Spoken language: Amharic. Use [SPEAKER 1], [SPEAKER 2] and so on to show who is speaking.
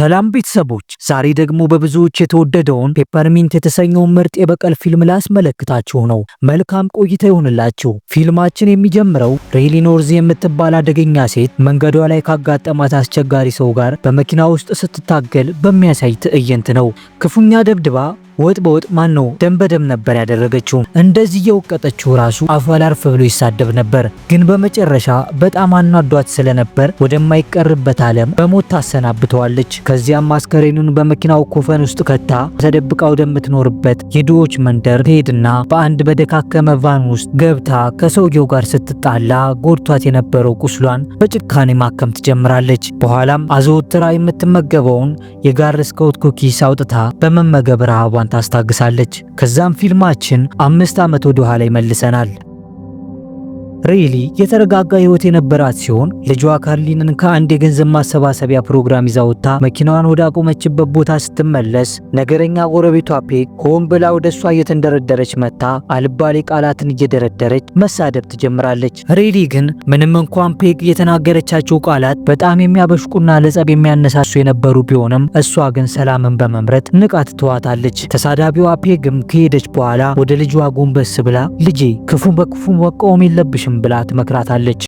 [SPEAKER 1] ሰላም ቤተሰቦች፣ ዛሬ ደግሞ በብዙዎች የተወደደውን ፔፐርሚንት የተሰኘውን ምርጥ የበቀል ፊልም ላስመለክታችሁ ነው። መልካም ቆይታ ይሁንላችሁ። ፊልማችን የሚጀምረው ሬሊ ኖርዝ የምትባል አደገኛ ሴት መንገዷ ላይ ካጋጠማት አስቸጋሪ ሰው ጋር በመኪና ውስጥ ስትታገል በሚያሳይ ትዕይንት ነው። ክፉኛ ደብድባ ወጥ በወጥ ማን ነው ደም በደም ነበር ያደረገችው። እንደዚህ የወቀጠችው ራሱ አፏ ላርፍ ብሎ ይሳደብ ነበር። ግን በመጨረሻ በጣም አናዷት ስለነበር ወደማይቀርበት ዓለም በሞት ታሰናብተዋለች። ከዚያም አስከሬኑን በመኪናው ኮፈን ውስጥ ከታ ተደብቃ ወደምትኖርበት የድሆች መንደር ትሄድና በአንድ በደካከመ ቫን ውስጥ ገብታ ከሰውየው ጋር ስትጣላ ጎድቷት የነበረው ቁስሏን በጭካኔ ማከም ትጀምራለች። በኋላም አዘወትራ የምትመገበውን የጋርስኮት ኩኪስ አውጥታ በመመገብ ረሃቧን ታስታግሳለች። ከዛም ፊልማችን 5 ዓመት ወደ ኋላ ይመልሰናል። ሬሊ የተረጋጋ ህይወት የነበራት ሲሆን ልጇ ካርሊንን ከአንድ የገንዘብ ማሰባሰቢያ ፕሮግራም ይዛ ወጥታ መኪናዋን ወደ አቆመችበት ቦታ ስትመለስ ነገረኛ ጎረቤቷ ፔግ ሆን ብላ ወደሷ እየተንደረደረች መታ አልባሌ ቃላትን እየደረደረች መሳደብ ትጀምራለች። ሬሊ ግን ምንም እንኳን ፔግ የተናገረቻቸው ቃላት በጣም የሚያበሽቁና ለጸብ የሚያነሳሱ የነበሩ ቢሆንም እሷ ግን ሰላምን በመምረጥ ንቃት ትዋታለች። ተሳዳቢዋ ፔግም ከሄደች በኋላ ወደ ልጇ ጎንበስ ብላ ልጄ ክፉ በክፉ መቃወም የለብሽም ብላ ትመክራታለች።